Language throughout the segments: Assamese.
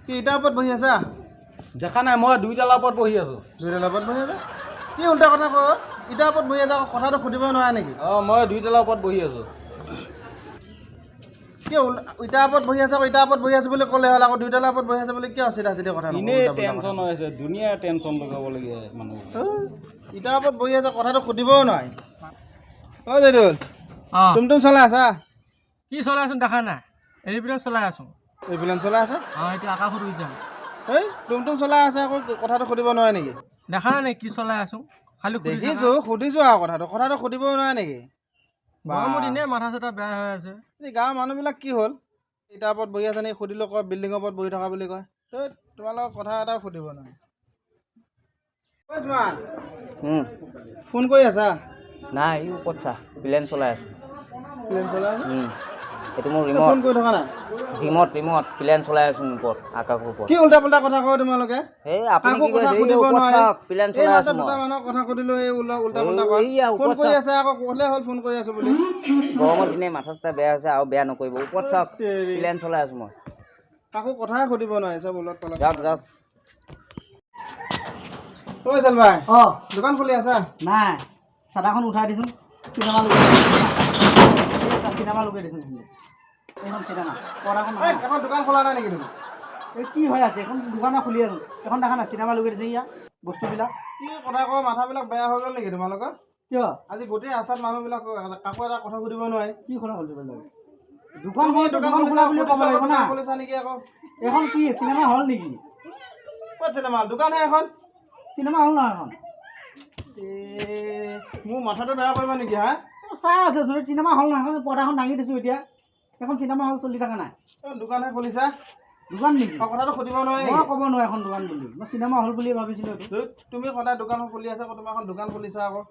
কি ইটাৰ ওপৰত বহি আছা? দেখা নাই মই দুইটাৰ ওপৰত বহি আছো। দুইটাৰ ওপৰত বহি আছা? কি উল্টা কথা কয়? ইটাৰ ওপৰত বহি আছা, কথাটো সুধিব নোৱাৰা নেকি? মই দুইটাৰ ওপৰত বহি আছো। কিয় ইটাৰ ওপৰত বহি আছা? ইটাৰ ওপৰত বহি আছো বুলি ক'লে হ'ল, আকৌ দুইটাৰ ওপৰত বহি আছে বুলি কিয় চিধা চিধি কথা নকওঁ? এনেই টেনচন হৈ আছে, দুনিয়া টেনচন লগাবলগীয়া মানুহ। ইটাৰ ওপৰত বহি আছে, কথাটো সুধিবও নোৱাৰি। অ' জয়দুল, তুম চলাই আছা? কি চলাই আছো দেখা নাই? এৰিপ্লেন চলাই আছো। এৰিপ্লেন চলাই আছে? এইটো আকাশত উৰি যাম। এই তুম চলাই আছে, আকৌ কথাটো সুধিব নোৱাৰে নেকি? দেখা নাই কি চলাই আছো? খালি দেখিছো, সুধিছো আৰু কথাটো সুধিব নোৱাৰে নেকি? গৰমৰ দিনে মাথা চাথা বেয়া হৈ আছে। গাঁৱৰ মানুহবিলাক কি হ'ল? ইটাৰ ওপৰত বহি আছে নেকি সুধিলো, কয় বিল্ডিঙৰ ওপৰত বহি থকা বুলি কয়। তোমালোকৰ কথা এটাও সুধিব নোৱাৰে। ফোন কৰি আছা? নাই এই ওপৰত চা প্লেন চলাই আছো। এইটো মোৰ ফোন কৰি থকা নাই? ৰিমট প্লেন চলাই আছো ওপৰত আকাশৰ ওপৰত। কি উল্টা পুল্টা কথা কয় তোমালোকে? এই আপুনি কি কৈছে এই ওপৰত চাওক প্লেন চলাই আছো মই। দুটা মানুহৰ কথা সুধিলো, এই উল্টা পুল্টা কয়। ফোন কৰি আছে, আকৌ ক'লে হ'ল ফোন কৰি আছো বুলি। গৰমৰ দিনে মাথা চাথা বেয়া হৈছে আৰু বেয়া নকৰিব। ওপৰত চাওক প্লেন চলাই আছো মই। কাকো কথাই সুধিব নোৱাৰে, চব উলট পলট। যাওক ঐ চেলভাই, দোকান খুলি আছা? নাই চাদাখন উঠাই দিছোন। চিনেমা লগাই দিছোন। এইখন চিনেমা এখন দোকান খোলা নাই নেকি তুমি? এই কি হৈ আছে? এখন দোকানে খুলি আছো। এখন দেখা নাই চিনেমা লগাই দিছে ইয়াত বস্তুবিলাক। কি কথা কয়, মাথাবিলাক বেয়া হৈ গ'ল নেকি তোমালোকৰ? কিয় আজি গোটেই ৰাস্তাত মানুহবিলাক কাকো এটা কথা সুধিব নোৱাৰে। কি কথা সুধিব লাগে? দোকান খোলা বুলি ক'ব লাগিব না। খুলিছা নেকি আকৌ? এখন কি চিনেমা হল নেকি? ক'ত চিনেমা হল? দোকানহে এখন। চিনেমা হল নহয় এখন। মোৰ মাথাটো বেয়া কৰিবা নেকি? হা, চাই আছে চিনেমা হল নহয়, পৰ্দাখন দাঙি দিছো এতিয়া। এখন চিনেমা হল চলি থকা নাই। দোকানহে খুলিছা? দোকান নেকি? কথাটো সুধিব নোৱাৰে মই নেকি? ক'ব নোৱাৰো এখন দোকান বুলি। মই চিনেমা হল বুলি ভাবিছিলো। তুমি সদায় দোকান খুলি আছা, তোমাৰ এখন দোকান খুলিছা আকৌ।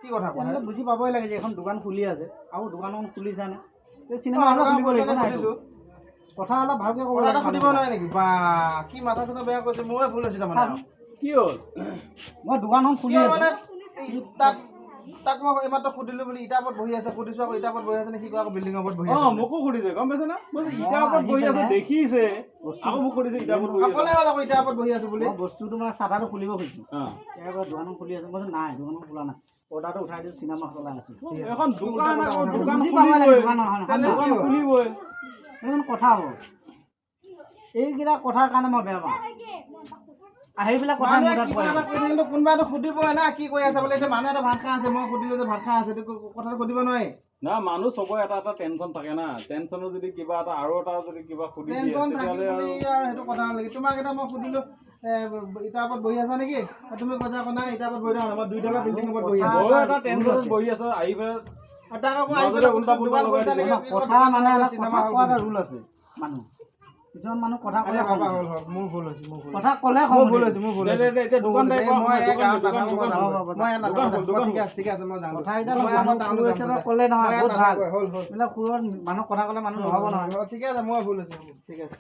কি কথা কোৱা? এনেকৈ বুজি পাবই লাগে যে এখন দোকান খুলি আছে আৰু দোকানখন খুলিছা নে? চিনেমা হল খুলিব লাগিব না। কথা অলপ ভালকে ক'ব লাগে। সুধিব নোৱাৰে নেকি? বা কি মাথা চাথা বেয়া কৰিছে, মোৰে ভুল হৈছে তাৰমানে। কি হ'ল? মই দোকানখন খুলি মানে তাক মই এইমাত্ৰ সুধিলো বুলি ইটাৰ ওপৰত বহি আছে, সুধিছো আকৌ ইটাৰ ওপৰত বহি আছে নে? সি কয় আকৌ বিল্ডিঙৰ ওপৰত বহি আছে। মোকো সুধিছে, গম পাইছে না? মই ইটাৰ ওপৰত বহি আছো দেখিছে, আকৌ মোক সুধিছে ইটাৰ ওপৰত বহি আছো। ক'লে হ'ল আকৌ ইটাৰ ওপৰত বহি আছো বুলি। বস্তুটো মানে চাটাৰটো খুলিব খুজিছো। ইয়াৰ দোকানখন খুলি আছে। মই নাই দোকানখন খোলা নাই, পৰ্দাটো উঠাই দিছো, চিনেমা চলাই আছো। এখন দোকান আকৌ দোকান খুলিবই। এইখন কথা হ'ব। এইকেইটা কথাৰ কাৰণে মই বেয়া পাওঁ। আহিবিলাক কথা কোনোবাটো সুধিবই না কি কৈ আছে বোলে। এতিয়া মানুহ এটা ভাত খাই আছে, মই সুধিলো যে ভাত খাই আছে, কথাটো সুধিব নোৱাৰি না। মানুহ চবৰে এটা এটা টেনচন থাকে না। টেনচনৰ যদি কিবা এটা আৰু এটা যদি কিবা সুধি দিয়ে তেতিয়াহ'লে আৰু সেইটো কথা নেকি? তোমাক এতিয়া মই সুধিলো ইটাৰ ওপৰত বহি আছা নেকি? তুমি কৈছা আকৌ নাই ইটাৰ ওপৰত বহি থকা নাই, মই দুইটালা বিল্ডিং ওপৰত বহি আছো। এটা টেনচনত বহি আছো, আহি পেলাই তাক আকৌ আহি পেলাই উল্টা পুল্টা কৈছা নেকি? কথা মানে চিনেমা হল এটা ৰুল আছে। মানুহ কিছুমান মানুহ কথা ক'লে মোৰ ভুল হৈছে, কথা ক'লে ভুল হৈছে। এতিয়া দোকান ঠিক আছে, মই যাওঁ। কথা এটা ক'লে নহয় বহুত ভাল। সুৰত মানুহ কথা ক'লে মানুহ নহ'ব নহয়। ঠিক আছে, মই ভুল হৈছে, ঠিক আছে।